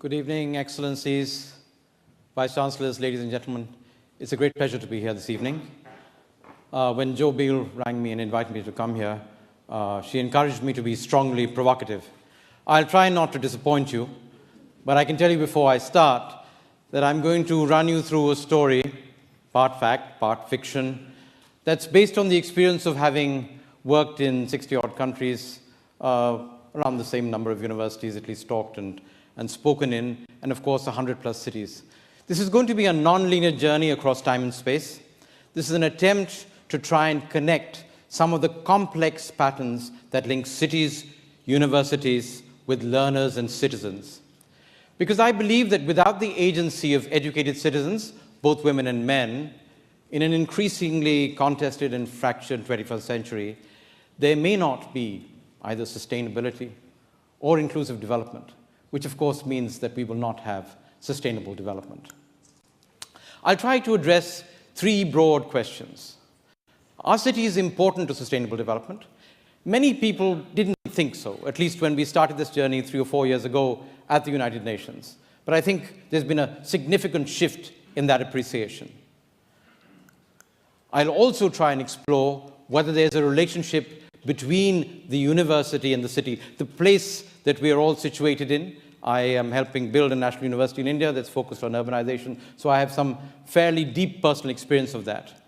Good evening, Excellencies, Vice Chancellors, ladies and gentlemen. It's a great pleasure to be here this evening. When Jo Beale rang me and invited me to come here, she encouraged me to be strongly provocative. I'll try not to disappoint you, but I can tell you before I start that I'm going to run you through a story, part fact, part fiction, that's based on the experience of having worked in 60-odd countries, around the same number of universities, at least talked and spoken in, and of course 100+ cities. This is going to be a non-linear journey across time and space. This is an attempt to try and connect some of the complex patterns that link cities, universities, with learners and citizens. Because I believe that without the agency of educated citizens, both women and men, in an increasingly contested and fractured 21st century, there may not be either sustainability or inclusive development, which of course means that we will not have sustainable development. I'll try to address three broad questions. Are cities important to sustainable development? Many people didn't think so, at least when we started this journey 3 or 4 years ago at the United Nations. But I think there's been a significant shift in that appreciation. I'll also try and explore whether there's a relationship between the university and the city, the place that we are all situated in. I am helping build a national university in India that's focused on urbanization, so I have some fairly deep personal experience of that.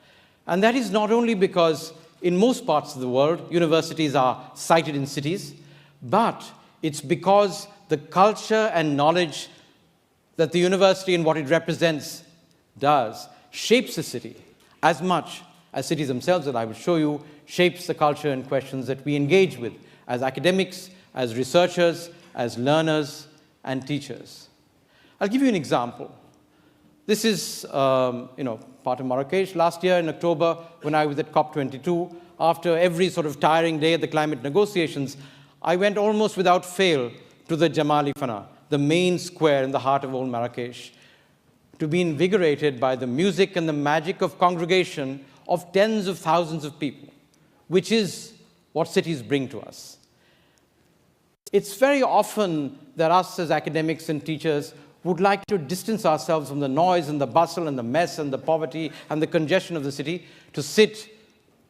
And that is not only because in most parts of the world, universities are sited in cities, but it's because the culture and knowledge that the university and what it represents does shapes the city as much as cities themselves, that I will show you, shapes the culture and questions that we engage with as academics, as researchers, as learners, and teachers. I'll give you an example. This is part of Marrakesh. Last year in October, when I was at COP22, after every sort of tiring day at the climate negotiations, I went almost without fail to the Jamali Fana, the main square in the heart of old Marrakesh, to be invigorated by the music and the magic of congregation of tens of thousands of people, which is what cities bring to us. It's very often that us as academics and teachers would like to distance ourselves from the noise and the bustle and the mess and the poverty and the congestion of the city, to sit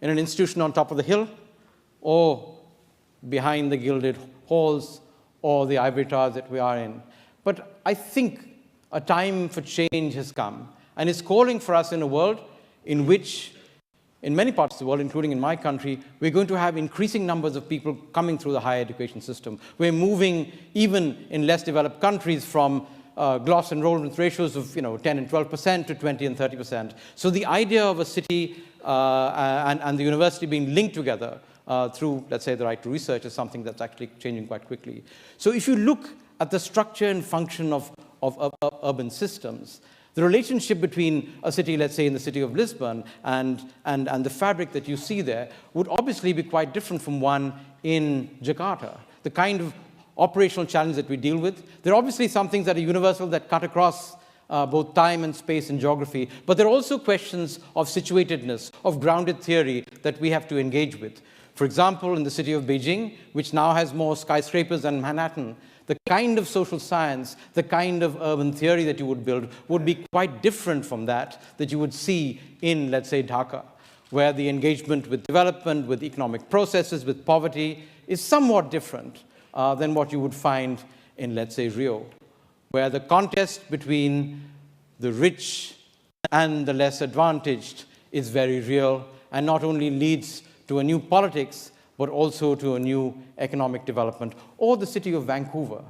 in an institution on top of the hill or behind the gilded halls or the ivory towers that we are in. But I think a time for change has come, and it's calling for us in a world in which, in many parts of the world, including in my country, we're going to have increasing numbers of people coming through the higher education system. We're moving, even in less developed countries, from gross enrollment ratios of 10 and 12% to 20 and 30%. So the idea of a city and the university being linked together through, let's say, the right to research is something that's actually changing quite quickly. So if you look at the structure and function of urban systems, the relationship between a city, let's say in the city of Lisbon, and the fabric that you see there would obviously be quite different from one in Jakarta. The kind of operational challenge that we deal with, there are obviously some things that are universal that cut across both time and space and geography, but there are also questions of situatedness, of grounded theory that we have to engage with. For example, in the city of Beijing, which now has more skyscrapers than Manhattan, the kind of social science, the kind of urban theory that you would build would be quite different from that you would see in, let's say, Dhaka, where the engagement with development, with economic processes, with poverty is somewhat different than what you would find in, let's say, Rio, where the contest between the rich and the less advantaged is very real, and not only leads to a new politics, but also to a new economic development. Or the city of Vancouver,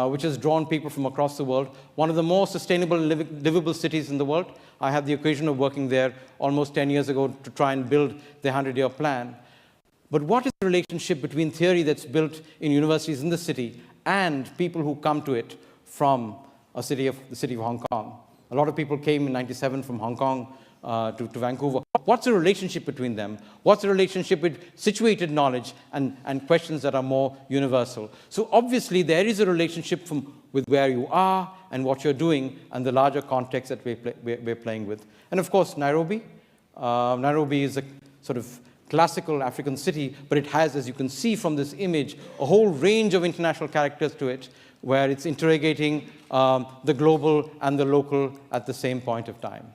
which has drawn people from across the world, one of the more sustainable livable cities in the world. I had the occasion of working there almost 10 years ago to try and build the 100-year plan. But what is the relationship between theory that's built in universities in the city and people who come to it from the city of Hong Kong? A lot of people came in '97 from Hong Kong to Vancouver. What's the relationship between them? What's the relationship with situated knowledge and questions that are more universal? So obviously there is a relationship with where you are and what you're doing and the larger context that we're playing with. And of course, Nairobi. Nairobi is a sort of classical African city, but it has, as you can see from this image, a whole range of international characters to it, where it's interrogating the global and the local at the same point of time.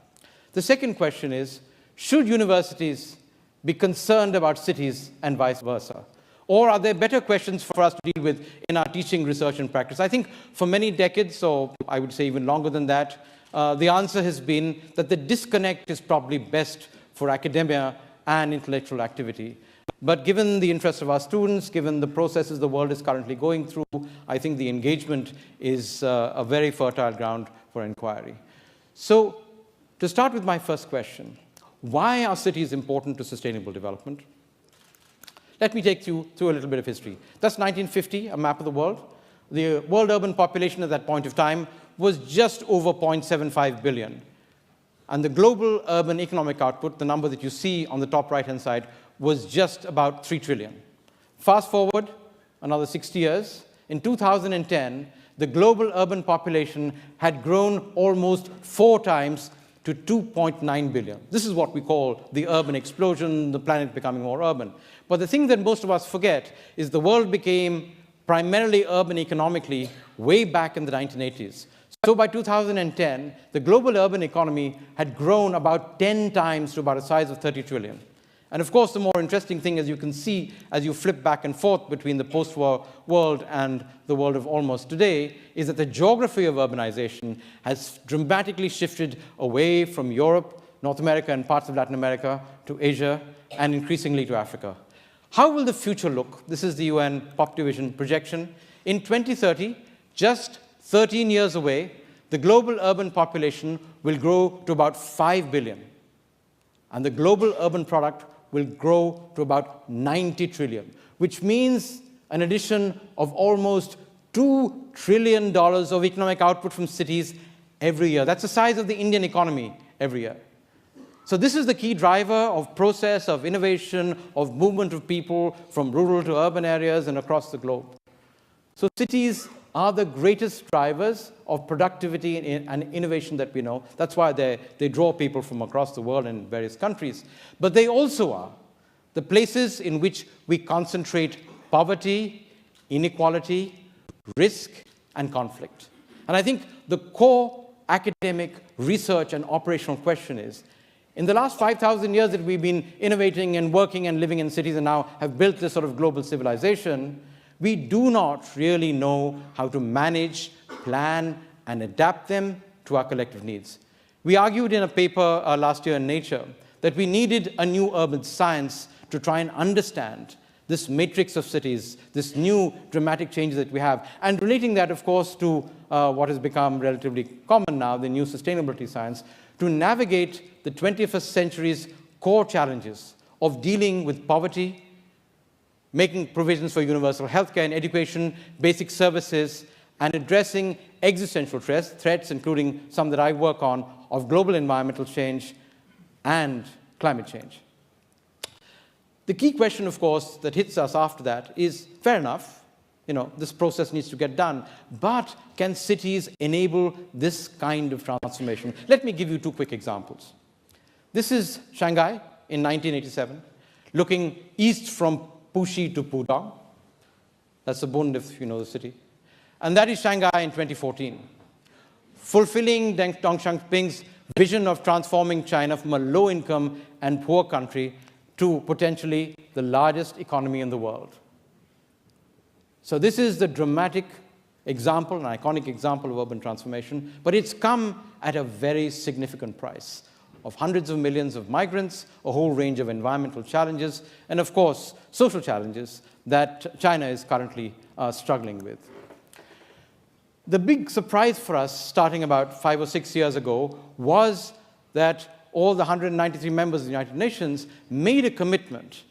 The second question is, should universities be concerned about cities and vice versa? Or are there better questions for us to deal with in our teaching, research, and practice? I think for many decades, or I would say even longer than that, the answer has been that the disconnect is probably best for academia and intellectual activity. But given the interests of our students, given the processes the world is currently going through, I think the engagement is a very fertile ground for inquiry. So, to start with my first question, why are cities important to sustainable development? Let me take you through a little bit of history. That's 1950, a map of the world. The world urban population at that point of time was just over 0.75 billion. And the global urban economic output, the number that you see on the top right-hand side, was just about 3 trillion. Fast forward another 60 years. In 2010, the global urban population had grown almost 4 times to 2.9 billion. This is what we call the urban explosion, the planet becoming more urban. But the thing that most of us forget is the world became primarily urban economically way back in the 1980s. So by 2010, the global urban economy had grown about 10 times to about a size of 30 trillion. And of course, the more interesting thing, as you can see, as you flip back and forth between the post-war world and the world of almost today, is that the geography of urbanization has dramatically shifted away from Europe, North America, and parts of Latin America to Asia, and increasingly to Africa. How will the future look? This is the UN Pop Division projection. In 2030, just 13 years away, the global urban population will grow to about 5 billion. And the global urban product will grow to about 90 trillion, which means an addition of almost $2 trillion of economic output from cities every year. That's the size of the Indian economy every year. So this is the key driver of process, of innovation, of movement of people from rural to urban areas and across the globe. So cities are the greatest drivers of productivity and innovation that we know. That's why they draw people from across the world in various countries. But they also are the places in which we concentrate poverty, inequality, risk, and conflict. And I think the core academic research and operational question is, in the last 5,000 years that we've been innovating and working and living in cities and now have built this sort of global civilization, we do not really know how to manage, plan, and adapt them to our collective needs. We argued in a paper last year in Nature that we needed a new urban science to try and understand this matrix of cities, this new dramatic changes that we have, and relating that, of course, to what has become relatively common now, the new sustainability science, to navigate the 21st century's core challenges of dealing with poverty, making provisions for universal healthcare and education, basic services, and addressing existential threats, including some that I work on, of global environmental change and climate change. The key question, of course, that hits us after that is, fair enough, this process needs to get done, but can cities enable this kind of transformation? Let me give you 2 quick examples. This is Shanghai in 1987, looking east from Puxi to Pudong. That's the Bund, if you know the city. And that is Shanghai in 2014, fulfilling Deng Xiaoping's vision of transforming China from a low-income and poor country to potentially the largest economy in the world. So this is the dramatic example, an iconic example of urban transformation, but it's come at a very significant price of hundreds of millions of migrants, a whole range of environmental challenges, and of course, social challenges that China is currently struggling with. The big surprise for us, starting about 5 or 6 years ago, was that all the 193 members of the United Nations made a commitment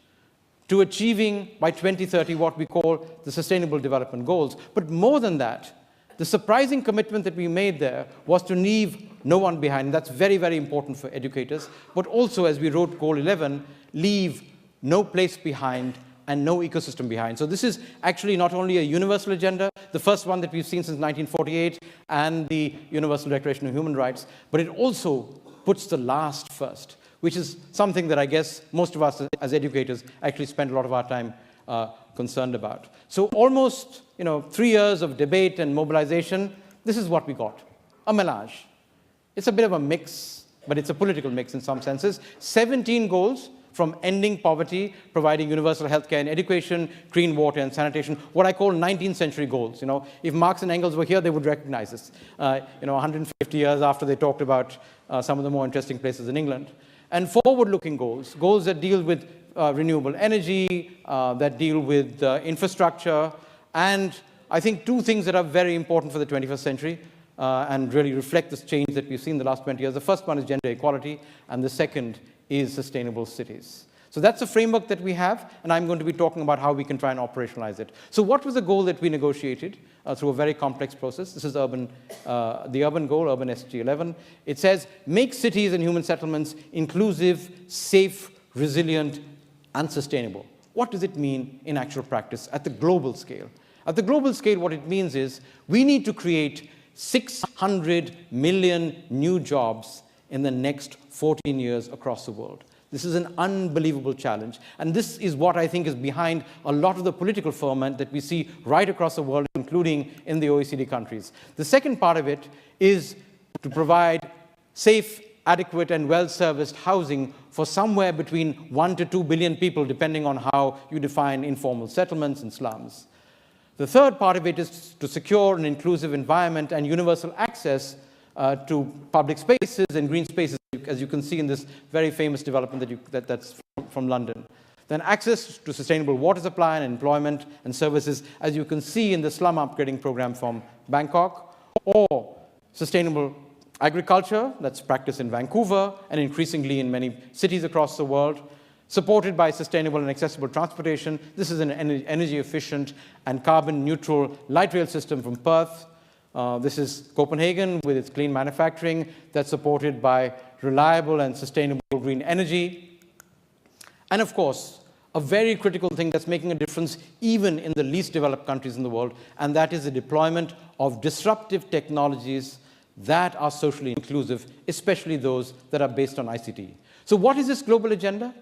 to achieving by 2030 what we call the Sustainable Development Goals. But more than that, the surprising commitment that we made there was to leave no one behind. And that's very, very important for educators. But also, as we wrote Goal 11, leave no place behind and no ecosystem behind. So this is actually not only a universal agenda, the first one that we've seen since 1948, and the Universal Declaration of Human Rights, but it also puts the last first, which is something that I guess most of us as educators actually spend a lot of our time concerned about. So almost 3 years of debate and mobilization, this is what we got, a melange. It's a bit of a mix, but it's a political mix in some senses. 17 goals, from ending poverty, providing universal healthcare and education, clean water and sanitation, what I call 19th century goals. If Marx and Engels were here, they would recognize this. 150 years after they talked about some of the more interesting places in England. And forward-looking goals, goals that deal with renewable energy, that deal with infrastructure, and I think two things that are very important for the 21st century and really reflect this change that we've seen in the last 20 years. The first one is gender equality, and the second is sustainable cities. So that's the framework that we have, and I'm going to be talking about how we can try and operationalize it. So what was the goal that we negotiated through a very complex process? This is the urban goal, Urban SDG 11. It says, make cities and human settlements inclusive, safe, resilient, and sustainable. What does it mean in actual practice at the global scale? At the global scale, what it means is we need to create 600 million new jobs in the next 14 years across the world. This is an unbelievable challenge. And this is what I think is behind a lot of the political ferment that we see right across the world, including in the OECD countries. The second part of it is to provide safe, adequate, and well-serviced housing for somewhere between 1 to 2 billion people, depending on how you define informal settlements and slums. The third part of it is to secure an inclusive environment and universal access to public spaces and green spaces, as you can see in this very famous development that's from London. Then access to sustainable water supply and employment and services, as you can see in the slum upgrading program from Bangkok, or sustainable agriculture that's practiced in Vancouver and increasingly in many cities across the world, supported by sustainable and accessible transportation. This is an energy-efficient and carbon-neutral light rail system from Perth. This is Copenhagen with its clean manufacturing that's supported by reliable and sustainable green energy. And of course, a very critical thing that's making a difference even in the least developed countries in the world, and that is the deployment of disruptive technologies that are socially inclusive, especially those that are based on ICT. So what is this global agenda?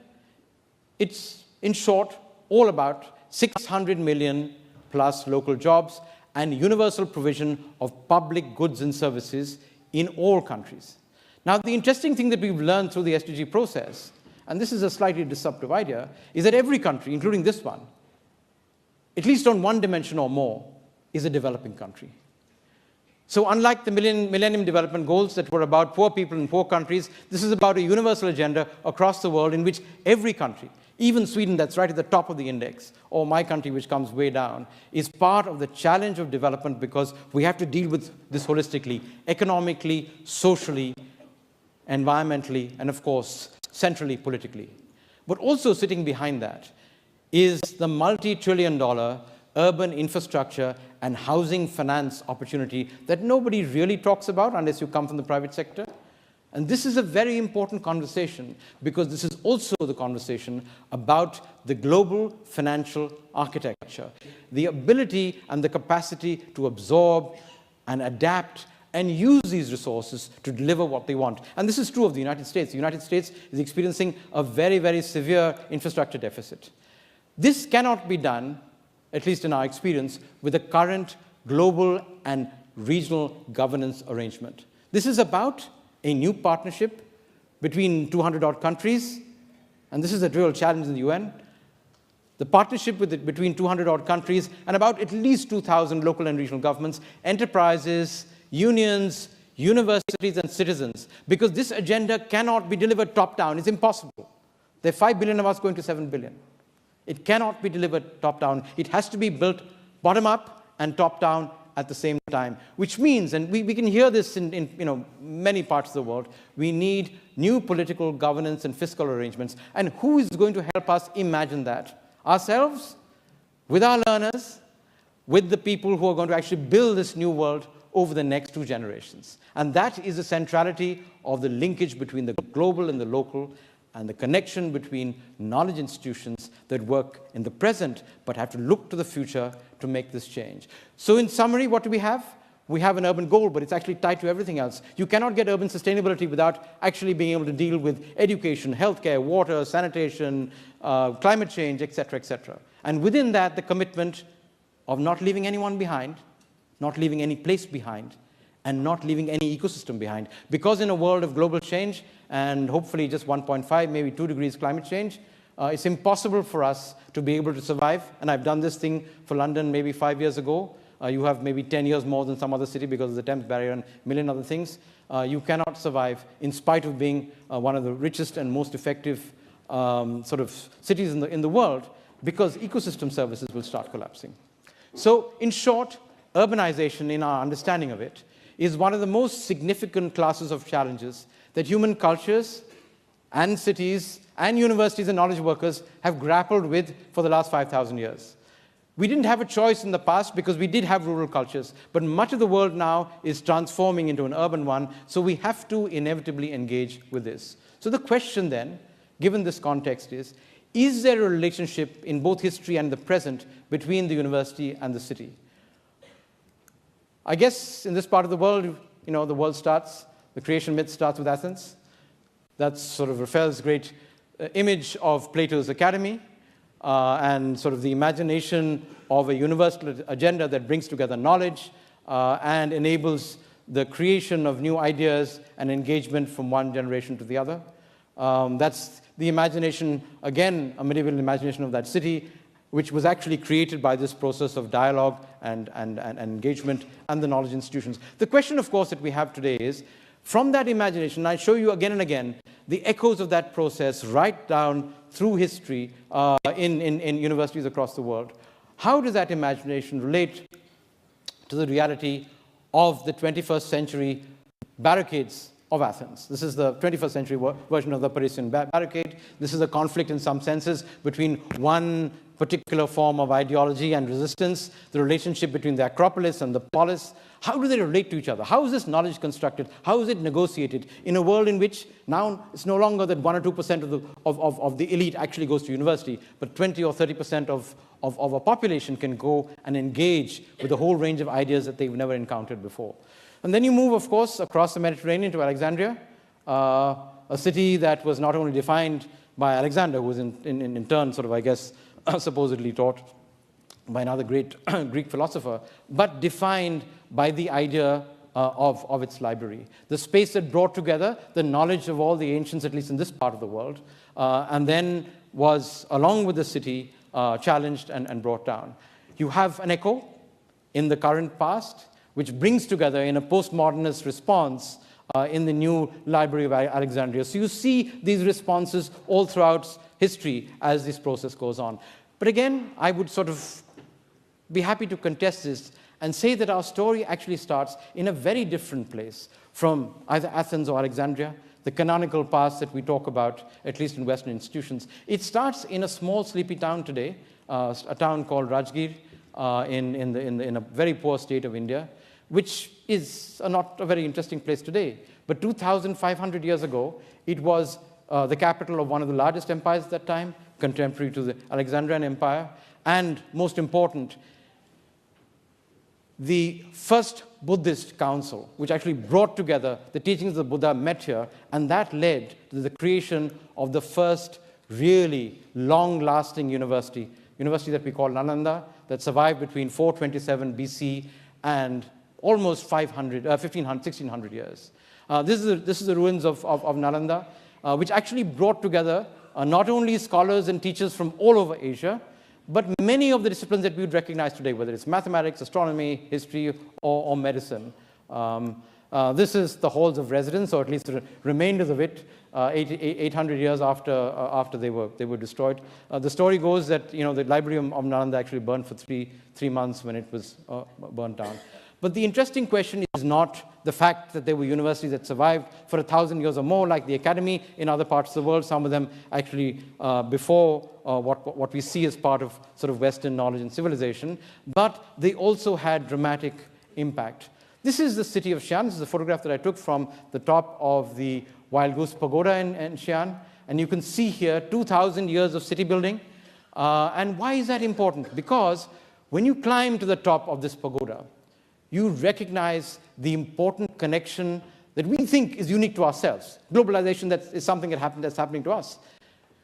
It's, in short, all about 600 million plus local jobs and universal provision of public goods and services in all countries. Now, the interesting thing that we've learned through the SDG process, and this is a slightly disruptive idea, is that every country, including this one, at least on one dimension or more, is a developing country. So unlike the Millennium Development Goals that were about poor people in poor countries, this is about a universal agenda across the world in which every country, even Sweden, that's right at the top of the index, or my country, which comes way down, is part of the challenge of development because we have to deal with this holistically, economically, socially, environmentally, and of course, centrally, politically. But also sitting behind that is the multi-trillion-dollar urban infrastructure and housing finance opportunity that nobody really talks about unless you come from the private sector. And this is a very important conversation because this is also the conversation about the global financial architecture, the ability and the capacity to absorb and adapt and use these resources to deliver what they want. And this is true of the United States. The United States is experiencing a very, very severe infrastructure deficit. This cannot be done, at least in our experience, with the current global and regional governance arrangement. This is about a new partnership between 200-odd countries, and this is a real challenge in the UN. The partnership between 200-odd countries and about at least 2,000 local and regional governments, enterprises, unions, universities, and citizens, because this agenda cannot be delivered top-down. It's impossible. There are 5 billion of us going to 7 billion. It cannot be delivered top-down. It has to be built bottom-up and top-down at the same time, which means, and we can hear this in many parts of the world, we need new political governance and fiscal arrangements. And who is going to help us imagine that? Ourselves, with our learners, with the people who are going to actually build this new world over the next 2 generations. And that is the centrality of the linkage between the global and the local, and the connection between knowledge institutions that work in the present but have to look to the future to make this change. So in summary, what do we have? We have an urban goal, but it's actually tied to everything else. You cannot get urban sustainability without actually being able to deal with education, healthcare, water, sanitation, climate change, et cetera, et cetera. And within that, the commitment of not leaving anyone behind, not leaving any place behind, and not leaving any ecosystem behind. Because in a world of global change, and hopefully just 1.5, maybe 2 degrees climate change, it's impossible for us to be able to survive. And I've done this thing for London maybe 5 years ago. You have maybe 10 years more than some other city because of the Thames barrier and a million other things. You cannot survive in spite of being one of the richest and most effective sort of cities in the world, because ecosystem services will start collapsing. So in short, urbanization, in our understanding of it, is one of the most significant classes of challenges that human cultures and cities and universities and knowledge workers have grappled with for the last 5,000 years. We didn't have a choice in the past because we did have rural cultures, but much of the world now is transforming into an urban one, so we have to inevitably engage with this. So the question then, given this context, is there a relationship in both history and the present between the university and the city? I guess in this part of the world, the world starts, the creation myth starts with Athens. That's sort of Raphael's great image of Plato's Academy, and sort of the imagination of a universal agenda that brings together knowledge and enables the creation of new ideas and engagement from one generation to the other. That's the imagination, again, a medieval imagination of that city, which was actually created by this process of dialogue and engagement and the knowledge institutions. The question, of course, that we have today is, from that imagination, I show you again and again the echoes of that process right down through history in universities across the world. How does that imagination relate to the reality of the 21st century barricades of Athens? This is the 21st century version of the Parisian barricade. This is a conflict in some senses between one particular form of ideology and resistance, the relationship between the Acropolis and the polis. How do they relate to each other? How is this knowledge constructed? How is it negotiated in a world in which now it's no longer that 1 or 2% of the elite actually goes to university, but 20 or 30% of a population can go and engage with a whole range of ideas that they've never encountered before. And then you move, of course, across the Mediterranean to Alexandria, a city that was not only defined by Alexander, who was in turn sort of, I guess, supposedly taught by another great Greek philosopher, but defined by the idea of its library. The space that brought together the knowledge of all the ancients, at least in this part of the world, and then was, along with the city, challenged and brought down. You have an echo in the current past, which brings together in a postmodernist response in the new Library of Alexandria. So you see these responses all throughout history as this process goes on. But again, I would sort of be happy to contest this and say that our story actually starts in a very different place from either Athens or Alexandria, the canonical past that we talk about, at least in Western institutions. It starts in a small, sleepy town today, a town called Rajgir, in a very poor state of India, which is not a very interesting place today. But 2,500 years ago, it was the capital of one of the largest empires at that time, contemporary to the Alexandrian Empire, and most important, the first Buddhist council, which actually brought together the teachings of the Buddha, met here, and that led to the creation of the first really long-lasting university that we call Nalanda, that survived between 427 BC and almost 1,600 years. This is the ruins of Nalanda, which actually brought together not only scholars and teachers from all over Asia, but many of the disciplines that we would recognize today, whether it's mathematics, astronomy, history, or medicine. This is the halls of residence, or at least the remainders of it, 800 years after they were destroyed. The story goes that the Library of Nalanda actually burned for three months when it was burnt down. But the interesting question is not the fact that there were universities that survived for 1,000 years or more, like the Academy in other parts of the world, some of them actually before what we see as part of sort of Western knowledge and civilization, but they also had dramatic impact. This is the city of Xi'an. This is a photograph that I took from the top of the Wild Goose Pagoda in Xi'an. And you can see here 2,000 years of city building. And why is that important? Because when you climb to the top of this pagoda, you recognize the important connection that we think is unique to ourselves. Globalization, that is something that's happening to us.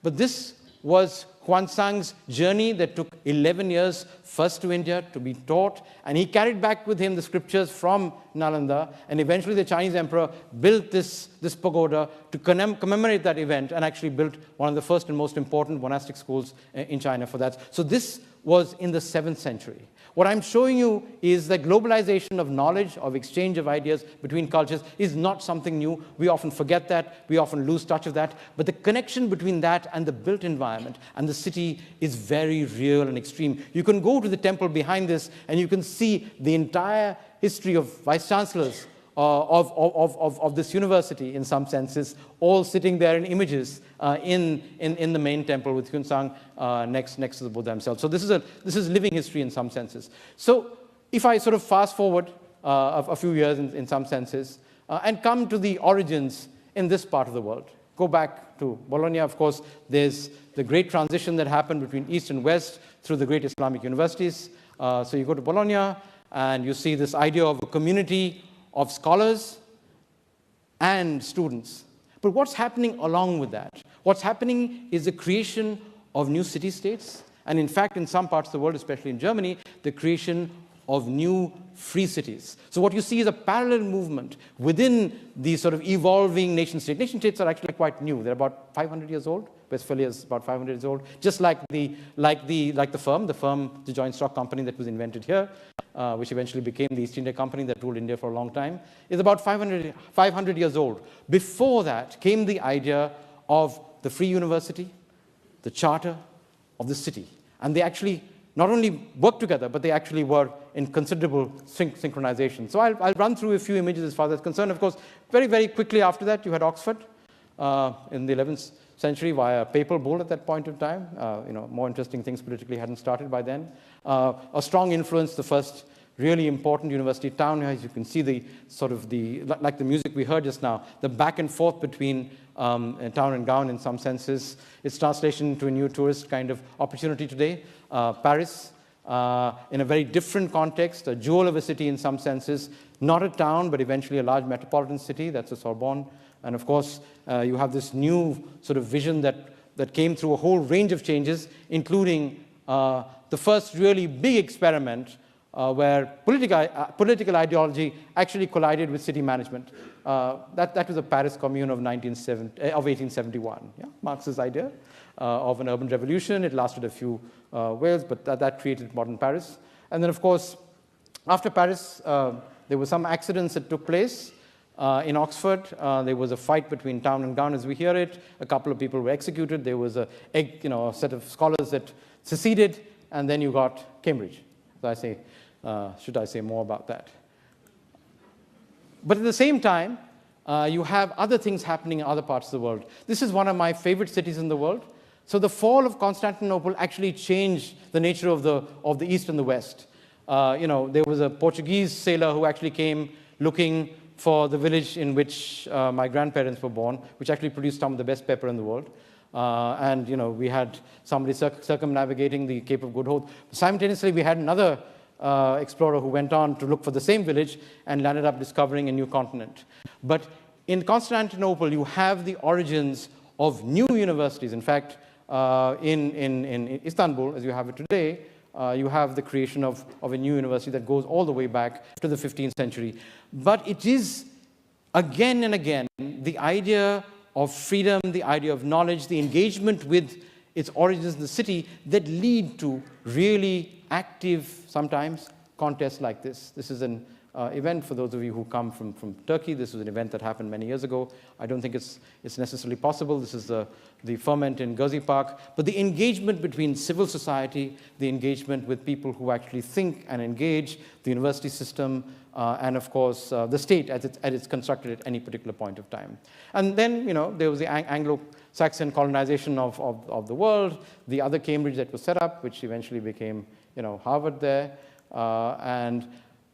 But this was Xuanzang's journey that took 11 years, first to India to be taught, and he carried back with him the scriptures from Nalanda, and eventually the Chinese emperor built this pagoda to commemorate that event, and actually built one of the first and most important monastic schools in China for that. So this was in the 7th century. What I'm showing you is that globalization of knowledge, of exchange of ideas between cultures is not something new. We often forget that. We often lose touch of that. But the connection between that and the built environment and the city is very real and extreme. You can go to the temple behind this, and you can see the entire history of vice-chancellors of this university, in some senses, all sitting there in images in the main temple with Xuanzang next to the Buddha himself. So this is living history in some senses. So if I sort of fast forward a few years in some senses and come to the origins in this part of the world, go back to Bologna, of course, there's the great transition that happened between East and West through the great Islamic universities. So you go to Bologna, and you see this idea of a community of scholars and students. But what's happening along with that? What's happening is the creation of new city-states, and in fact, in some parts of the world, especially in Germany, the creation of new free cities. So what you see is a parallel movement within these sort of evolving nation-states. Nation-states are actually quite new. They're about 500 years old. Westphalia is about 500 years old, just like the firm, the joint stock company that was invented here, which eventually became the East India Company that ruled India for a long time, is about 500 years old. Before that came the idea of the free university, the charter of the city. And they actually not only worked together, but they actually were in considerable synchronization. So I'll run through a few images as far as that's concerned. Of course, very, very quickly after that, you had Oxford in the 11th century via papal bull at that point in time. More interesting things politically hadn't started by then. A strong influence, the first really important university town. As you can see, like the music we heard just now, the back and forth between town and gown in some senses. Its translation to a new tourist kind of opportunity today. Paris, in a very different context, a jewel of a city in some senses, not a town, but eventually a large metropolitan city. That's the Sorbonne. And of course, you have this new sort of vision that came through a whole range of changes, including the first really big experiment where political ideology actually collided with city management. That was the Paris Commune of 1871. Yeah? Marx's idea of an urban revolution. It lasted a few years, but that created modern Paris. And then, of course, after Paris, there were some accidents that took place. In Oxford, there was a fight between town and gown, as we hear it. A couple of people were executed. There was a set of scholars that seceded, and then you got Cambridge. So should I say more about that? But at the same time, you have other things happening in other parts of the world. This is one of my favorite cities in the world. So the fall of Constantinople actually changed the nature of the East and the West. There was a Portuguese sailor who actually came looking for the village in which my grandparents were born, which actually produced some of the best pepper in the world. We had somebody circumnavigating the Cape of Good Hope. Simultaneously, we had another explorer who went on to look for the same village and landed up discovering a new continent. But in Constantinople, you have the origins of new universities. In fact, in Istanbul, as you have it today, you have the creation of a new university that goes all the way back to the 15th century. But it is, again and again, the idea of freedom, the idea of knowledge, the engagement with its origins in the city that lead to really active, sometimes, contests like this. This is an event for those of you who come from Turkey. This was an event that happened many years ago. I don't think it's necessarily possible. This is the ferment in Gezi Park. But the engagement between civil society, the engagement with people who actually think and engage, the university system, and of course, the state as it's constructed at any particular point of time. And then, there was the Anglo-Saxon colonization of the world, the other Cambridge that was set up, which eventually became, Harvard there, and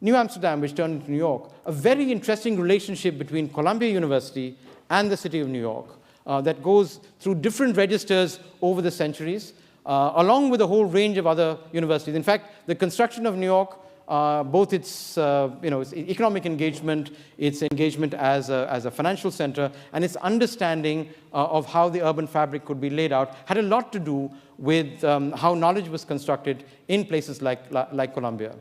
New Amsterdam, which turned into New York. A very interesting relationship between Columbia University and the city of New York that goes through different registers over the centuries, along with a whole range of other universities. In fact, the construction of New York both its, its economic engagement, its engagement as a financial center, and its understanding of how the urban fabric could be laid out had a lot to do with how knowledge was constructed in places like Colombia.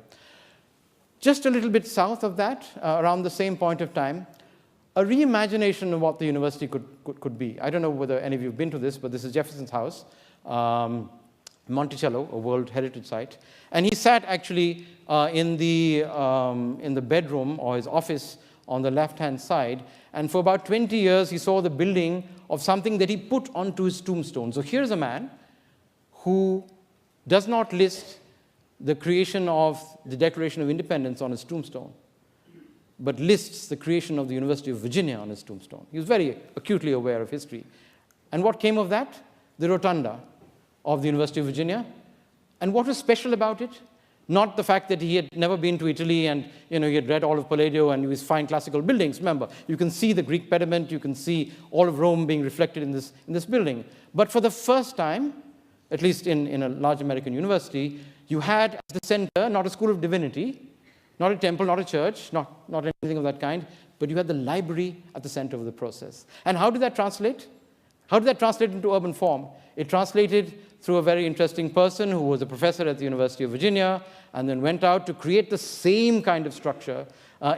Just a little bit south of that, around the same point of time, a reimagination of what the university could be. I don't know whether any of you have been to this, but this is Jefferson's house, Monticello, a World Heritage Site. And he sat actually in the bedroom or his office on the left-hand side. And for about 20 years, he saw the building of something that he put onto his tombstone. So here's a man who does not list the creation of the Declaration of Independence on his tombstone, but lists the creation of the University of Virginia on his tombstone. He was very acutely aware of history. And what came of that? The rotunda of the University of Virginia. And what was special about it? Not the fact that he had never been to Italy and he had read all of Palladio and his fine classical buildings. Remember, you can see the Greek pediment, you can see all of Rome being reflected in this building. But for the first time, at least in a large American university, you had at the center not a school of divinity, not a temple, not a church, not anything of that kind, but you had the library at the center of the process. And how did that translate? How did that translate into urban form? It translated through a very interesting person who was a professor at the University of Virginia and then went out to create the same kind of structure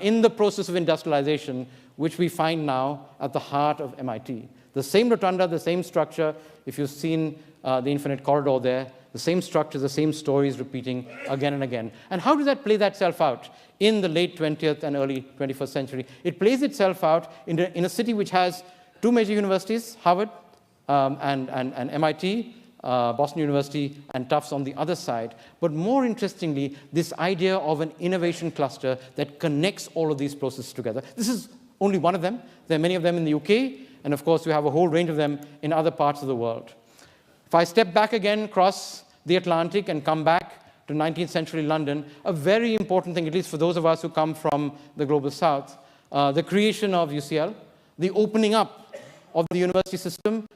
in the process of industrialization, which we find now at the heart of MIT. The same rotunda, the same structure. If you've seen the Infinite Corridor there, the same structure, the same stories repeating again and again. And how does that play itself out in the late 20th and early 21st century? It plays itself out in a city which has two major universities, Harvard and MIT, Boston University, and Tufts on the other side. But more interestingly, this idea of an innovation cluster that connects all of these processes together. This is only one of them. There are many of them in the UK, and of course, we have a whole range of them in other parts of the world. If I step back again, cross the Atlantic, and come back to 19th century London, a very important thing, at least for those of us who come from the global south, the creation of UCL, the opening up of the university system,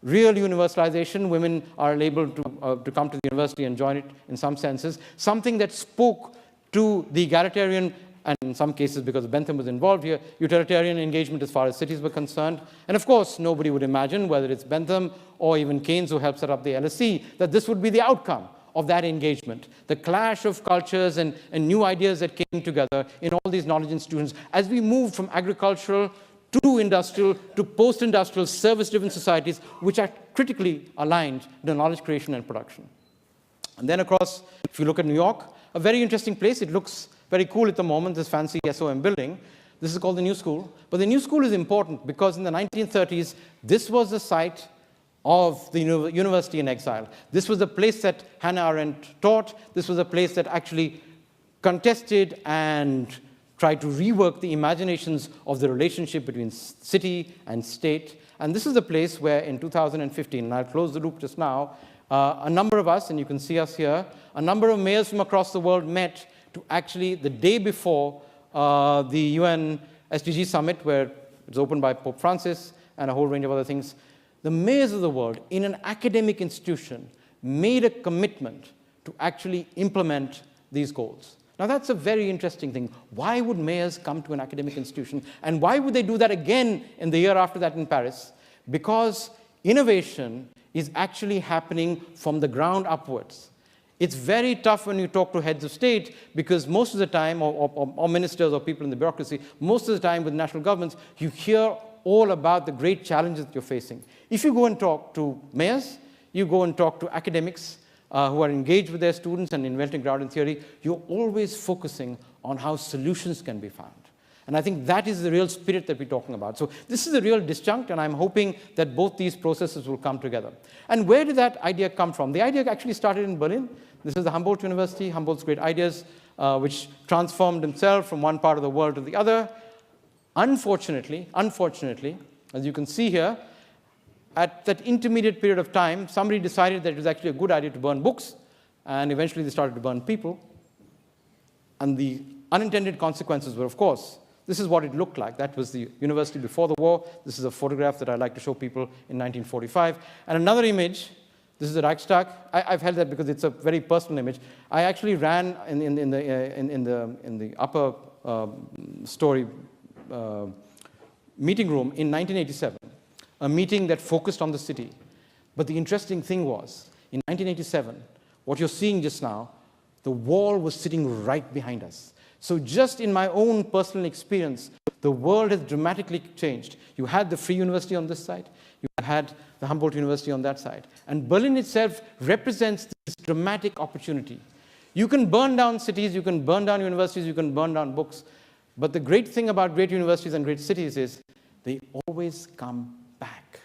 real universalization. Women are able to come to the university and join it in some senses, something that spoke to the egalitarian, and in some cases, because Bentham was involved here, utilitarian engagement as far as cities were concerned. And of course, nobody would imagine, whether it's Bentham or even Keynes, who helped set up the LSE, that this would be the outcome of that engagement, the clash of cultures and new ideas that came together in all these knowledge institutions as we moved from agricultural to industrial to post-industrial service-driven societies, which are critically aligned to knowledge creation and production. And then across, if you look at New York, a very interesting place. It looks very cool at the moment, this fancy SOM building. This is called the New School. But the New School is important because in the 1930s, this was the site of the university in exile. This was the place that Hannah Arendt taught. This was a place that actually contested and tried to rework the imaginations of the relationship between city and state. And this is the place where in 2015, and I'll close the loop just now, a number of us, and you can see us here, a number of mayors from across the world met to actually, the day before the UN SDG summit, where it was opened by Pope Francis and a whole range of other things, the mayors of the world in an academic institution made a commitment to actually implement these goals. Now, that's a very interesting thing. Why would mayors come to an academic institution? And why would they do that again in the year after that in Paris? Because innovation is actually happening from the ground upwards. It's very tough when you talk to heads of state, because most of the time, or ministers or people in the bureaucracy, most of the time with national governments, you hear all about the great challenges that you're facing. If you go and talk to mayors, you go and talk to academics who are engaged with their students and inventing ground in theory, you're always focusing on how solutions can be found. And I think that is the real spirit that we're talking about. So this is a real disjunct, and I'm hoping that both these processes will come together. And where did that idea come from? The idea actually started in Berlin. This is the Humboldt University, Humboldt's great ideas, which transformed himself from one part of the world to the other. Unfortunately, as you can see here, at that intermediate period of time, somebody decided that it was actually a good idea to burn books, and eventually they started to burn people. And the unintended consequences were, of course, this is what it looked like. That was the university before the war. This is a photograph that I like to show people in 1945. And another image This is the Reichstag. I've held that because it's a very personal image. I actually ran in the upper story meeting room in 1987, a meeting that focused on the city. But the interesting thing was, in 1987, what you're seeing just now, the wall was sitting right behind us. So just in my own personal experience, the world has dramatically changed. You had the Free University on this side. You had the Humboldt University on that side. And Berlin itself represents this dramatic opportunity. You can burn down cities, you can burn down universities, you can burn down books. But the great thing about great universities and great cities is they always come back.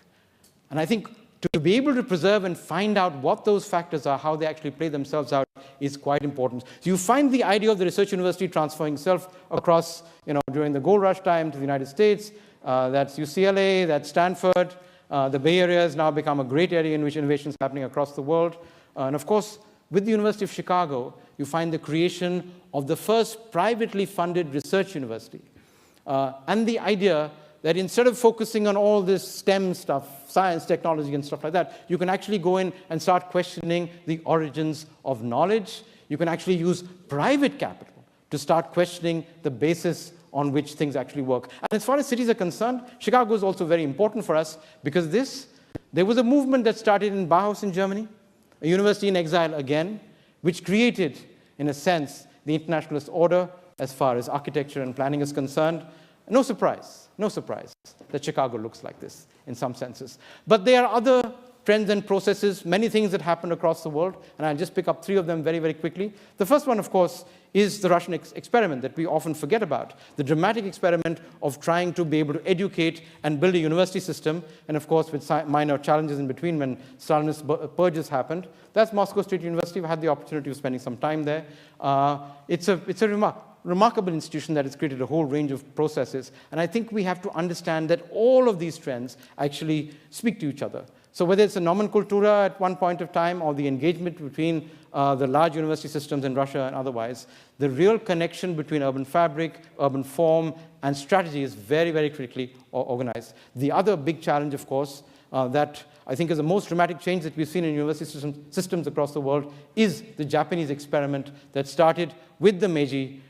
And I think to be able to preserve and find out what those factors are, how they actually play themselves out, is quite important. So you find the idea of the research university transferring itself across, during the gold rush time to the United States. That's UCLA, that's Stanford. The Bay Area has now become a great area in which innovation is happening across the world. And of course, with the University of Chicago, you find the creation of the first privately funded research university. And the idea that instead of focusing on all this STEM stuff, science, technology, and stuff like that, you can actually go in and start questioning the origins of knowledge. You can actually use private capital to start questioning the basis on which things actually work. And as far as cities are concerned, Chicago is also very important for us because there was a movement that started in Bauhaus in Germany, a university in exile again, which created, in a sense, the internationalist order as far as architecture and planning is concerned. No surprise that Chicago looks like this in some senses. But there are other trends and processes, many things that happen across the world, and I'll just pick up 3 of them very, very quickly. The first one, of course, is the Russian experiment that we often forget about, the dramatic experiment of trying to be able to educate and build a university system, and of course with minor challenges in between when Stalinist purges happened. That's Moscow State University. We had the opportunity of spending some time there. It's a remarkable institution that has created a whole range of processes, and I think we have to understand that all of these trends actually speak to each other. So whether it's a nomencultura at one point of time or the engagement between the large university systems in Russia and otherwise, the real connection between urban fabric, urban form, and strategy is very, very critically organized. The other big challenge, of course, that I think is the most dramatic change that we've seen in university systems across the world is the Japanese experiment that started with the Meiji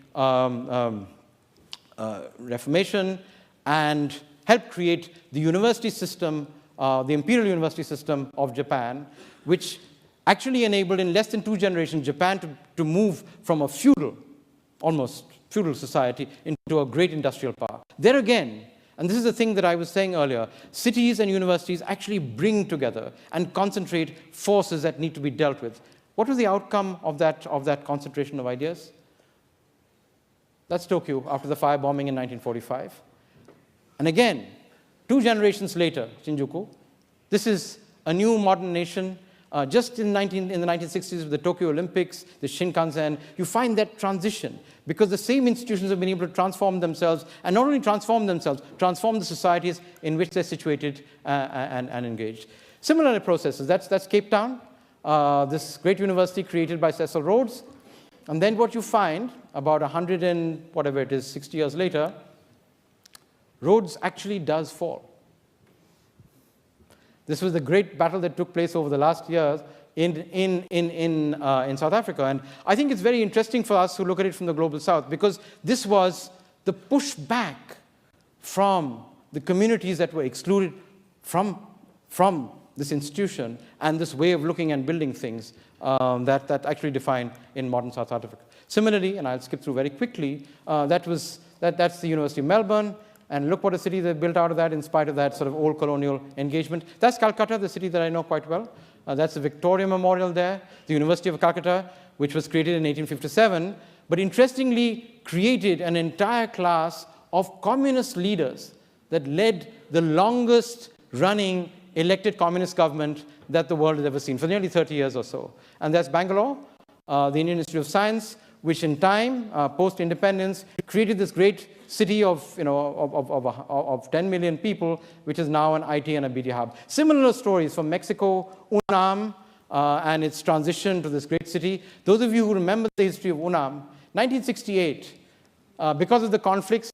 Reformation and helped create the university system, the imperial university system of Japan, which actually enabled in less than 2 generations Japan to move from a almost feudal society into a great industrial power. There again, and this is the thing that I was saying earlier, cities and universities actually bring together and concentrate forces that need to be dealt with. What was the outcome of that concentration of ideas? That's Tokyo after the firebombing in 1945. And again, 2 generations later, Shinjuku, this is a new modern nation. Just in the 1960s with the Tokyo Olympics, the Shinkansen, you find that transition because the same institutions have been able to transform themselves, and not only transform themselves, transform the societies in which they're situated and engaged. Similar processes, that's Cape Town, this great university created by Cecil Rhodes. And then what you find about 100 and whatever it is, 60 years later, Rhodes actually does fall. This was the great battle that took place over the last years in South Africa. And I think it's very interesting for us who look at it from the global south, because this was the pushback from the communities that were excluded from this institution and this way of looking and building things that actually defined in modern South Africa. Similarly, and I'll skip through very quickly, that's the University of Melbourne. And look what a city they built out of that in spite of that sort of old colonial engagement. That's Calcutta, the city that I know quite well. That's the Victoria Memorial there, the University of Calcutta, which was created in 1857, but interestingly created an entire class of communist leaders that led the longest running elected communist government that the world has ever seen for nearly 30 years or so. And that's Bangalore, the Indian Institute of Science, which in time, post-independence, created this great city of 10 million people, which is now an IT and a BD hub. Similar stories from Mexico, UNAM, and its transition to this great city. Those of you who remember the history of UNAM, 1968, because of the conflicts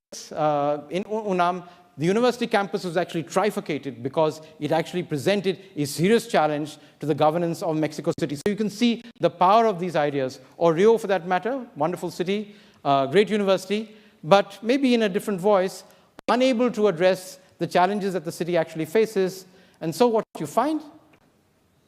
in UNAM, the university campus was actually trifurcated because it actually presented a serious challenge to the governance of Mexico City. So you can see the power of these ideas, or Rio for that matter, wonderful city, great university, but maybe in a different voice, unable to address the challenges that the city actually faces. And so what you find,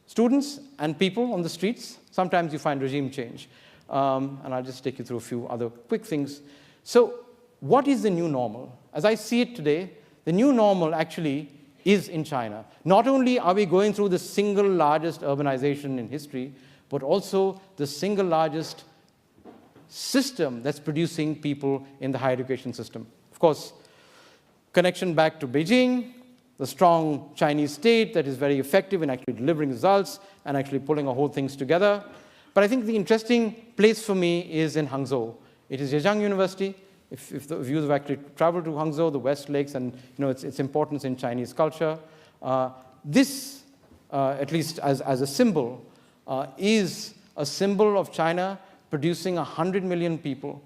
students and people on the streets, sometimes you find regime change. And I'll just take you through a few other quick things. So what is the new normal? As I see it today, the new normal actually is in China. Not only are we going through the single largest urbanization in history, but also the single largest system that's producing people in the higher education system. Of course, connection back to Beijing, the strong Chinese state that is very effective in actually delivering results and actually pulling our whole things together. But I think the interesting place for me is in Hangzhou. It is Zhejiang University. If the views have actually traveled to Hangzhou, the West Lakes, and its importance in Chinese culture, this, at least as a symbol, is a symbol of China producing 100 million people,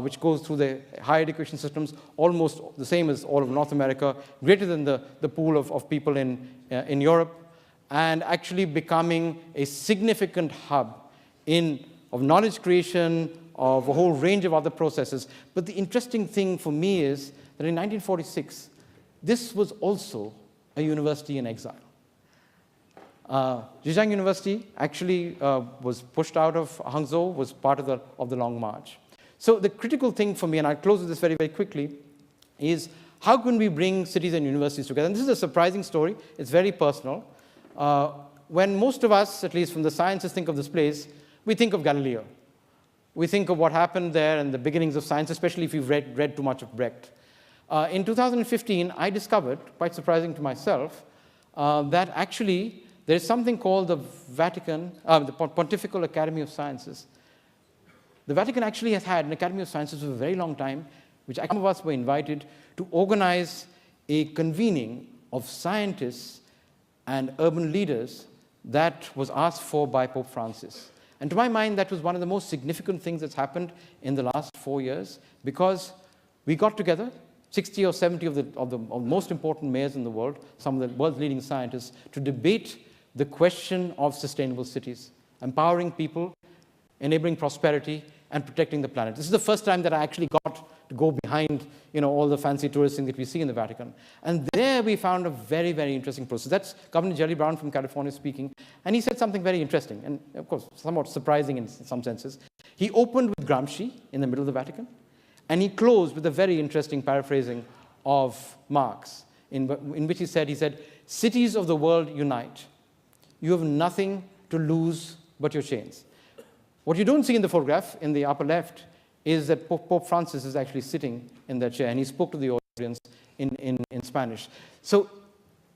which goes through the higher education systems, almost the same as all of North America, greater than the pool of people in Europe, and actually becoming a significant hub of knowledge creation, of a whole range of other processes. But the interesting thing for me is that in 1946, this was also a university in exile. Zhejiang University actually was pushed out of Hangzhou, was part of the Long March. So the critical thing for me, and I'll close with this very, very quickly, is how can we bring cities and universities together? And this is a surprising story. It's very personal. When most of us, at least from the sciences, think of this place, we think of Galileo. We think of what happened there and the beginnings of science, especially if you've read too much of Brecht. In 2015, I discovered, quite surprising to myself, that actually there is something called the the Pontifical Academy of Sciences. The Vatican actually has had an Academy of Sciences for a very long time, which some of us were invited to organize a convening of scientists and urban leaders that was asked for by Pope Francis. And to my mind, that was one of the most significant things that's happened in the last 4 years, because we got together, 60 or 70 of the most important mayors in the world, some of the world's leading scientists, to debate the question of sustainable cities, empowering people, enabling prosperity, and protecting the planet. This is the first time that I actually got to go behind all the fancy tourist things that we see in the Vatican. And there we found a very, very interesting process. That's Governor Jerry Brown from California speaking, and he said something very interesting, and of course, somewhat surprising in some senses. He opened with Gramsci in the middle of the Vatican, and he closed with a very interesting paraphrasing of Marx, in which he said, cities of the world unite. You have nothing to lose but your chains. What you don't see in the photograph in the upper left is that Pope Francis is actually sitting in that chair, and he spoke to the audience in Spanish. So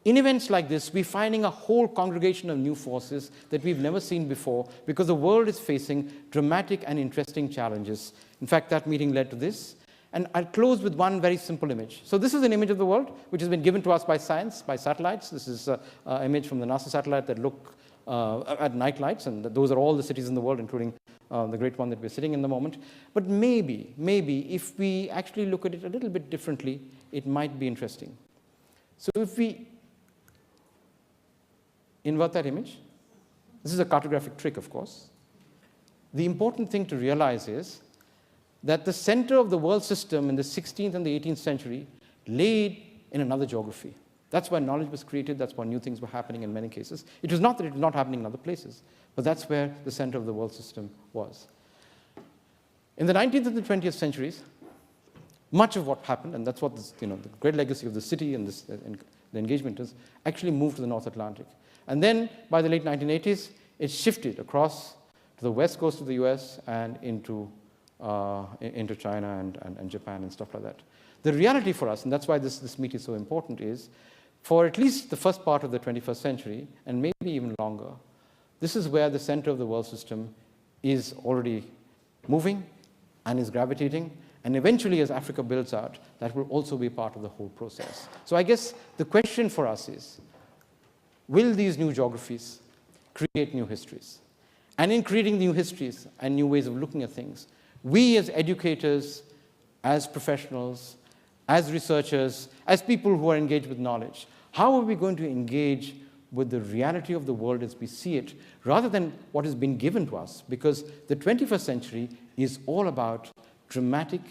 in events like this, we're finding a whole congregation of new forces that we've never seen before, because the world is facing dramatic and interesting challenges. In fact, that meeting led to this. And I'll close with one very simple image. So this is an image of the world, which has been given to us by science, by satellites. This is an image from the NASA satellite that look at night lights, and those are all the cities in the world, including the great one that we're sitting in the moment. But maybe, if we actually look at it a little bit differently, it might be interesting. So if we invert that image, this is a cartographic trick, of course. The important thing to realize is that the center of the world system in the 16th and the 18th century laid in another geography. That's where knowledge was created. That's where new things were happening in many cases. It was not that it was not happening in other places, but that's where the center of the world system was. In the 19th and the 20th centuries, much of what happened, and that's what the great legacy of the city and the engagement is, actually moved to the North Atlantic. And then, by the late 1980s, it shifted across to the west coast of the US and into China and Japan and stuff like that. The reality for us, and that's why this meet is so important, is for at least the first part of the 21st century, and maybe even longer, this is where the center of the world system is already moving and is gravitating. And eventually, as Africa builds out, that will also be part of the whole process. So I guess the question for us is, will these new geographies create new histories? And in creating new histories and new ways of looking at things, we as educators, as professionals, as researchers, as people who are engaged with knowledge, how are we going to engage with the reality of the world as we see it, rather than what has been given to us? Because the 21st century is all about dramatic,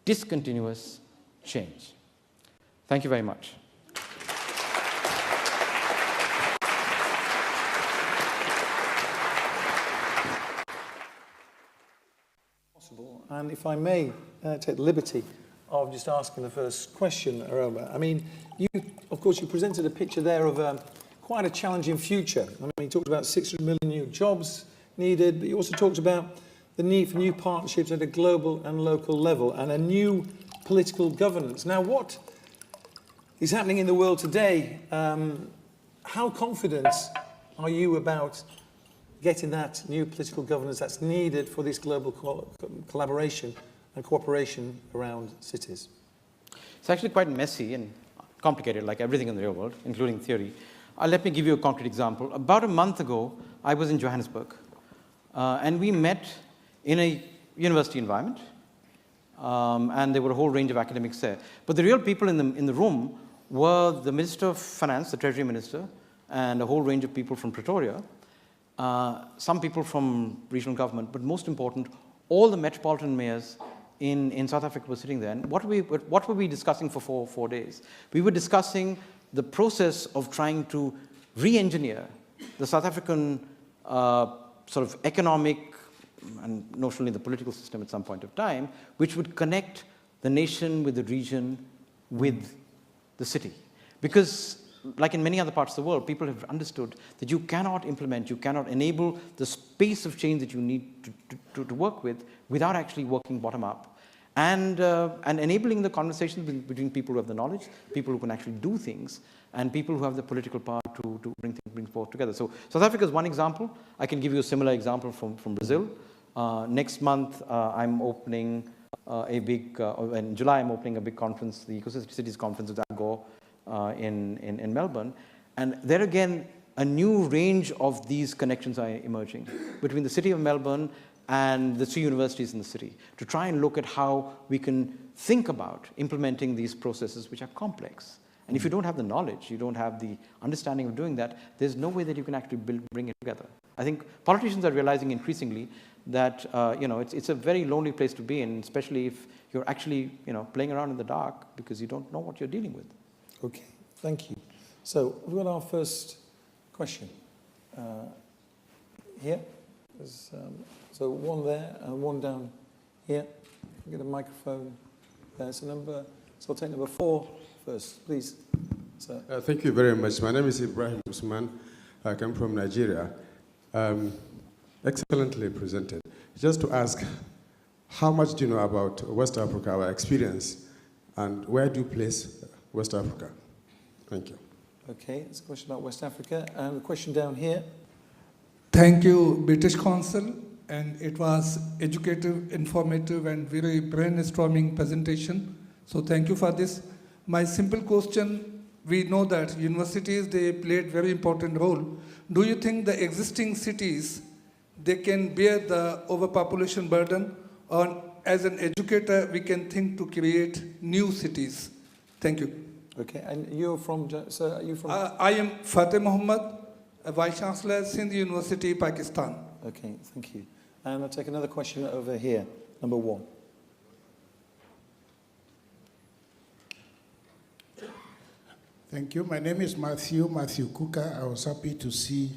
discontinuous change. Thank you very much. And if I may take the liberty of just asking the first question, Aromar. I mean, of course, you presented a picture there of quite a challenging future. I mean, you talked about 600 million new jobs needed, but you also talked about the need for new partnerships at a global and local level and a new political governance. Now, what is happening in the world today? How confident are you about getting that new political governance that's needed for this global collaboration and cooperation around cities? It's actually quite messy and complicated, like everything in the real world, including theory. Let me give you a concrete example. About a month ago, I was in Johannesburg, and we met in a university environment, and there were a whole range of academics there. But the real people in the room were the Minister of Finance, the Treasury Minister, and a whole range of people from Pretoria, some people from regional government, but most important, all the metropolitan mayors in South Africa were sitting there. And what were we discussing for four days? We were discussing the process of trying to re-engineer the South African sort of economic and notionally the political system at some point of time, which would connect the nation with the region with the city. Because like in many other parts of the world, people have understood that you cannot implement, you cannot enable the space of change that you need to work with without actually working bottom up. And enabling the conversations between people who have the knowledge, people who can actually do things, and people who have the political power to bring forth together. So South Africa is one example. I can give you a similar example from Brazil. Next month, I'm opening in July, I'm opening a big conference, the Ecosystem Cities Conference with Al Gore in Melbourne. And there again, a new range of these connections are emerging between the city of Melbourne and the 3 universities in the city to try and look at how we can think about implementing these processes which are complex. And if you don't have the knowledge, you don't have the understanding of doing that, there's no way that you can actually bring it together. I think politicians are realizing increasingly that it's a very lonely place to be in, especially if you're actually playing around in the dark because you don't know what you're dealing with. Okay, thank you. So we've got our first question here. There's, so one there and one down here. We'll get a microphone there. So I'll take number 4 first, please. Sir. Thank you very much. My name is Ibrahim Usman. I come from Nigeria. Excellently presented. Just to ask, how much do you know about West Africa, our experience, and where do you place West Africa? Thank you. Okay, it's a question about West Africa. And a question down here. Thank you, British Council. And it was educative, informative, and very brainstorming presentation. So thank you for this. My simple question, we know that universities, they played very important role. Do you think the existing cities, they can bear the overpopulation burden? Or as an educator, we can think to create new cities? Thank you. Okay, and you're from, sir, are you from? I am Fateh Mohammed, a Vice Chancellor, Sindh University, Pakistan. Okay, thank you. And I'll take another question over here, number 1. Thank you. My name is Matthew Kuka. I was happy to see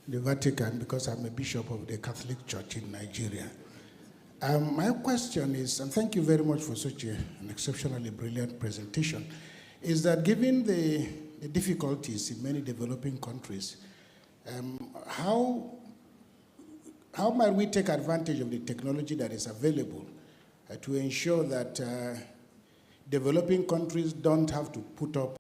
the Vatican because I'm a bishop of the Catholic Church in Nigeria. My question is, and thank you very much for such an exceptionally brilliant presentation, is that given the difficulties in many developing countries, how might we take advantage of the technology that is available to ensure that developing countries don't have to put up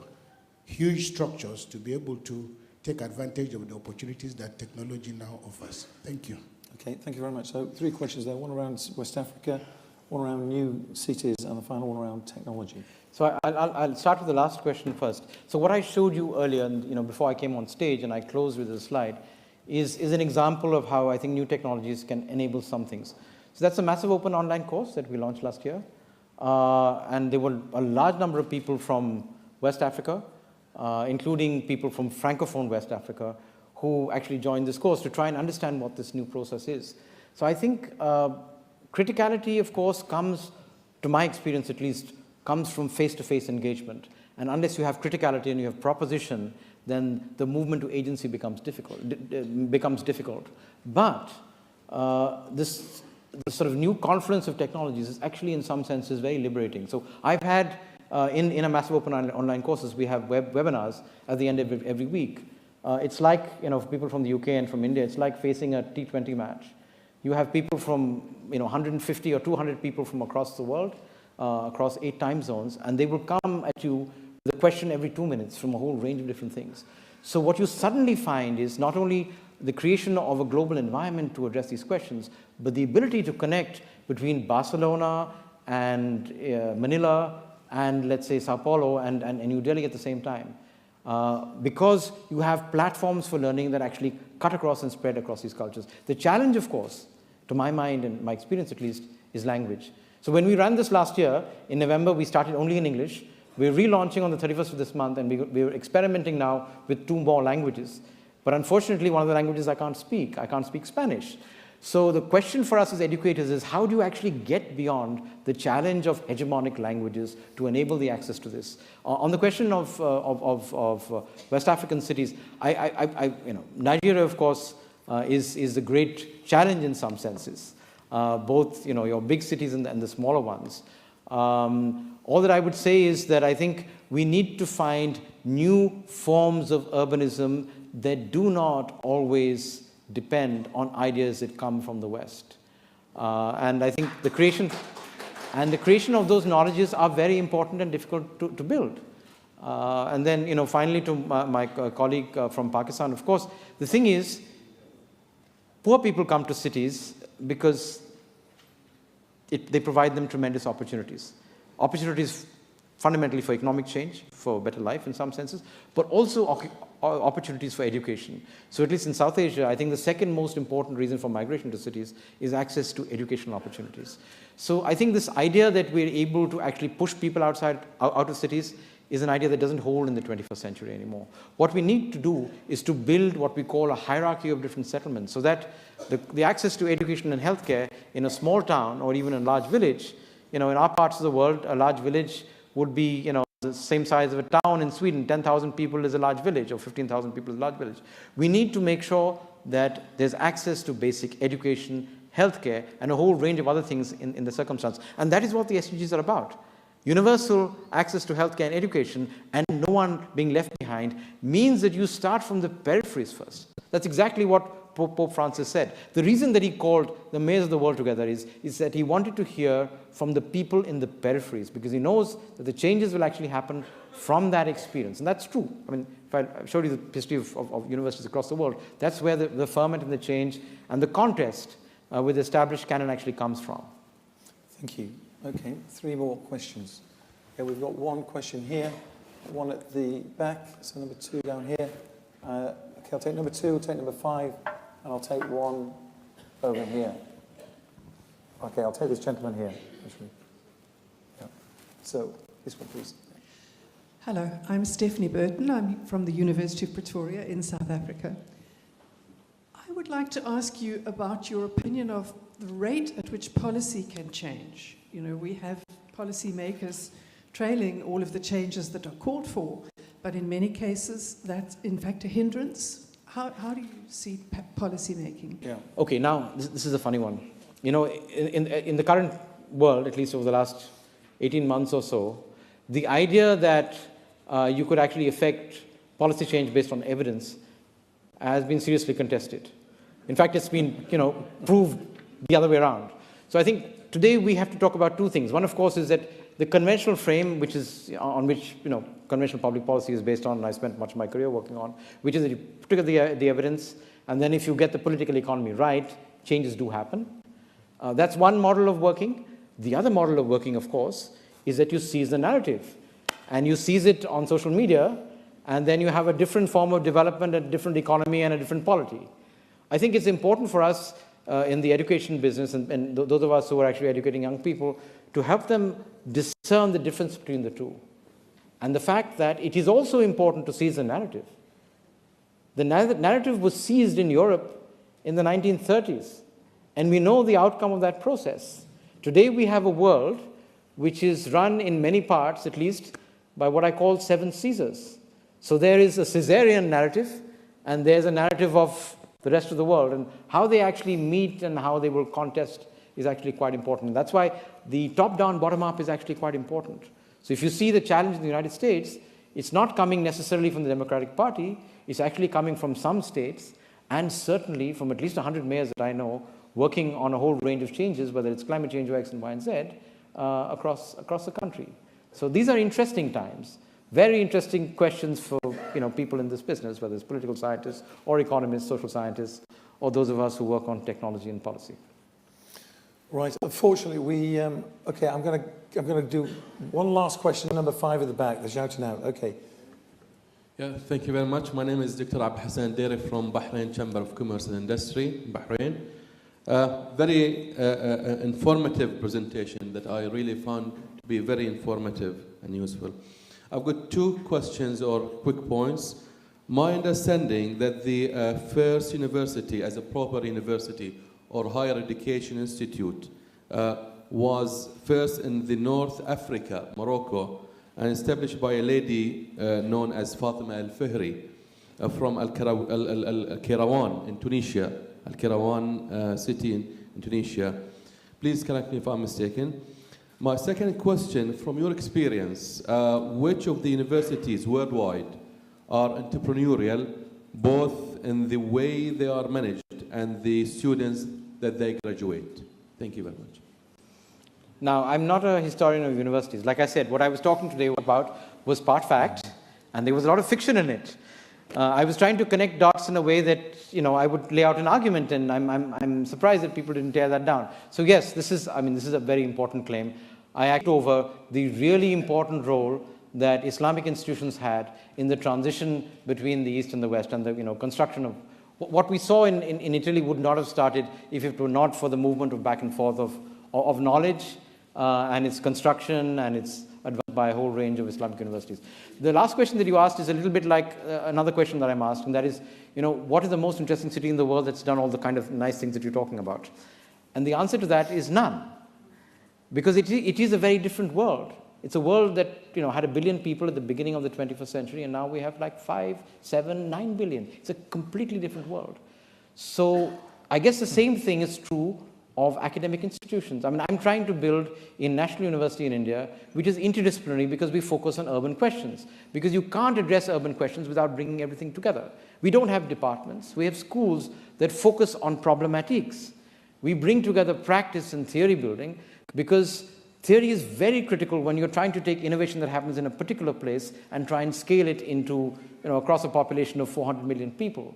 huge structures to be able to take advantage of the opportunities that technology now offers? Thank you. Okay, thank you very much. So 3 questions there, one around West Africa, one around new cities, and the final one around technology. So I'll start with the last question first. So what I showed you earlier, before I came on stage, and I closed with a slide, is an example of how I think new technologies can enable some things. So that's a massive open online course that we launched last year. and there were a large number of people from West Africa, including people from Francophone West Africa, who actually joined this course to try and understand what this new process is. So I think criticality, of course, comes, to my experience at least, comes from face-to-face engagement. And unless you have criticality and you have proposition, then the movement to agency becomes difficult. But this sort of new confluence of technologies is actually, in some senses, very liberating. So I've had, in a massive open online courses, we have webinars at the end of every week. It's like, you know, for people from the UK and from India, it's like facing a T20 match. You have people from, 150 or 200 people from across the world, across 8 time zones, and they will come at you with a question every 2 minutes from a whole range of different things. So what you suddenly find is not only the creation of a global environment to address these questions, but the ability to connect between Barcelona and Manila and, let's say, Sao Paulo and New Delhi at the same time. Because you have platforms for learning that actually cut across and spread across these cultures. The challenge, of course, to my mind and my experience at least, is language. So when we ran this last year, in November, we started only in English. We're relaunching on the 31st of this month, and we're experimenting now with 2 more languages. But unfortunately, one of the languages I can't speak Spanish. So the question for us as educators is, how do you actually get beyond the challenge of hegemonic languages to enable the access to this? On the question of West African cities, Nigeria, of course, is a great challenge in some senses, both your big cities and the smaller ones. All that I would say is that I think we need to find new forms of urbanism that do not always depend on ideas that come from the West. And I think the creation of those knowledges are very important and difficult to build. And then, finally, to my colleague from Pakistan, of course, the thing is, poor people come to cities because they provide them tremendous opportunities. Opportunities fundamentally for economic change, for better life in some senses, but also opportunities for education. So at least in South Asia, I think the second most important reason for migration to cities is access to educational opportunities. So I think this idea that we're able to actually push people out of cities is an idea that doesn't hold in the 21st century anymore. What we need to do is to build what we call a hierarchy of different settlements, so that the access to education and healthcare in a small town or even a large village, in our parts of the world, a large village would be, the same size of a town in Sweden. 10,000 people is a large village, or 15,000 people is a large village. We need to make sure that there's access to basic education, healthcare, and a whole range of other things in the circumstance. And that is what the SDGs are about. Universal access to healthcare and education, and no one being left behind, means that you start from the peripheries first. That's exactly what Pope Francis said. The reason that he called the mayors of the world together is that he wanted to hear from the people in the peripheries, because he knows that the changes will actually happen from that experience. And that's true. I mean, if I showed you the history of universities across the world, that's where the ferment and the change and the contest with the established canon actually comes from. Thank you. Okay, 3 more questions. Okay, we've got 1 question here, 1 at the back, so number 2 down here. Okay, I'll take number 2, I'll take number 5, and I'll take 1 over here. Okay, I'll take this gentleman here, actually. Yeah. So, this one, please. Hello, I'm Stephanie Burton. I'm from the University of Pretoria in South Africa. I would like to ask you about your opinion of the rate at which policy can change. We have policymakers trailing all of the changes that are called for, but in many cases, that's in fact a hindrance. How do you see policy making? Yeah. Okay, now, this is a funny one. In the current world, at least over the last 18 months or so, the idea that you could actually affect policy change based on evidence has been seriously contested. In fact, it's been, proved the other way around. So I think today we have to talk about 2 things. One, of course, is that the conventional frame, which is on which conventional public policy is based on, and I spent much of my career working on, which is that you put together the evidence, and then if you get the political economy right, changes do happen. That's one model of working. The other model of working, of course, is that you seize the narrative, and you seize it on social media, and then you have a different form of development, a different economy, and a different polity. I think it's important for us in the education business, and those of us who are actually educating young people, to help them discern the difference between the two. And the fact that it is also important to seize the narrative. The narrative was seized in Europe in the 1930s, and we know the outcome of that process. Today we have a world which is run in many parts, at least, by what I call 7 Caesars. So there is a Caesarian narrative, and there's a narrative of the rest of the world, and how they actually meet and how they will contest is actually quite important. That's why the top-down, bottom-up is actually quite important. So if you see the challenge in the United States, it's not coming necessarily from the Democratic Party, it's actually coming from some states, and certainly from at least 100 mayors that I know, working on a whole range of changes, whether it's climate change or X and Y and Z, across the country. So these are interesting times, very interesting questions for people in this business, whether it's political scientists or economists, social scientists, or those of us who work on technology and policy. Right. Unfortunately, okay, I'm going to do one last question, number 5 at the back. They're shouting out. Okay. Yeah, thank you very much. My name is Dr. Abd Hassan Dere from Bahrain Chamber of Commerce and Industry, Bahrain. Very informative presentation that I really found to be very informative and useful. I've got 2 questions or quick points. My understanding that the first university as a proper university or higher education institute was first in the North Africa, Morocco, and established by a lady known as Fatima Al-Fihri from Al-Kirawan in Tunisia, Al-Kirawan city in Tunisia. Please correct me if I'm mistaken. My second question, from your experience, which of the universities worldwide are entrepreneurial, both in the way they are managed and the students that they graduate? Thank you very much. Now, I'm not a historian of universities. Like I said, what I was talking today about was part fact, and there was a lot of fiction in it. I was trying to connect dots in a way that, I would lay out an argument, and I'm surprised that people didn't tear that down. So yes, this is a very important claim. I act over the really important role that Islamic institutions had in the transition between the East and the West, and the construction of what we saw in Italy would not have started if it were not for the movement of back and forth of knowledge and its construction and its advanced by a whole range of Islamic universities. The last question that you asked is a little bit like another question that I'm asked, and that is, what is the most interesting city in the world that's done all the kind of nice things that you're talking about? And the answer to that is none, because it is a very different world. It's a world that had 1 billion people at the beginning of the 21st century, and now we have like 5, 7, 9 billion. It's a completely different world. So I guess the same thing is true of academic institutions. I'm trying to build a national university in India which is interdisciplinary, because we focus on urban questions. Because you can't address urban questions without bringing everything together. We don't have departments. We have schools that focus on problematics. We bring together practice and theory building, because theory is very critical when you're trying to take innovation that happens in a particular place and try and scale it into, across a population of 400 million people.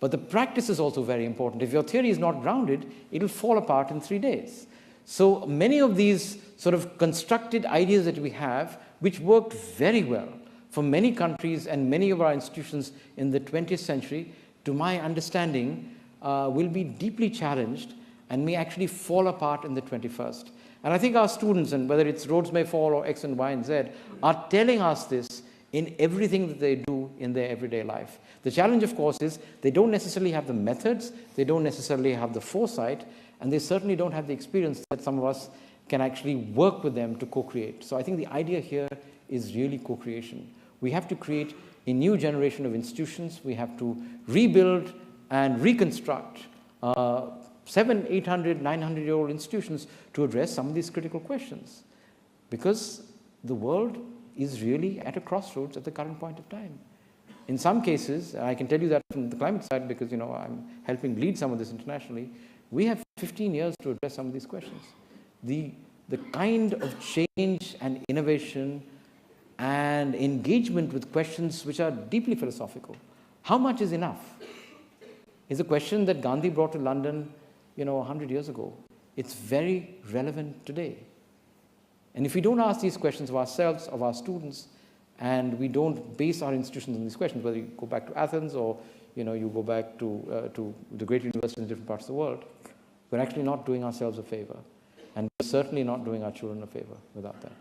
But the practice is also very important. If your theory is not grounded, it'll fall apart in 3 days. So many of these sort of constructed ideas that we have, which worked very well for many countries and many of our institutions in the 20th century, to my understanding, will be deeply challenged and may actually fall apart in the 21st. And I think our students, and whether it's Roads May Fall or X and Y and Z, are telling us this in everything that they do in their everyday life. The challenge, of course, is they don't necessarily have the methods, they don't necessarily have the foresight, and they certainly don't have the experience that some of us can actually work with them to co-create. So I think the idea here is really co-creation. We have to create a new generation of institutions. We have to rebuild and reconstruct 700, 800, 900-year-old institutions to address some of these critical questions, because the world is really at a crossroads at the current point of time. In some cases, and I can tell you that from the climate side, because I'm helping lead some of this internationally, we have 15 years to address some of these questions. The kind of change and innovation and engagement with questions which are deeply philosophical. How much is enough? Is a question that Gandhi brought to London 100 years ago. It's very relevant today. And if we don't ask these questions of ourselves, of our students, and we don't base our institutions on these questions, whether you go back to Athens or you go back to the great universities in different parts of the world, we're actually not doing ourselves a favor. And we're certainly not doing our children a favor without that.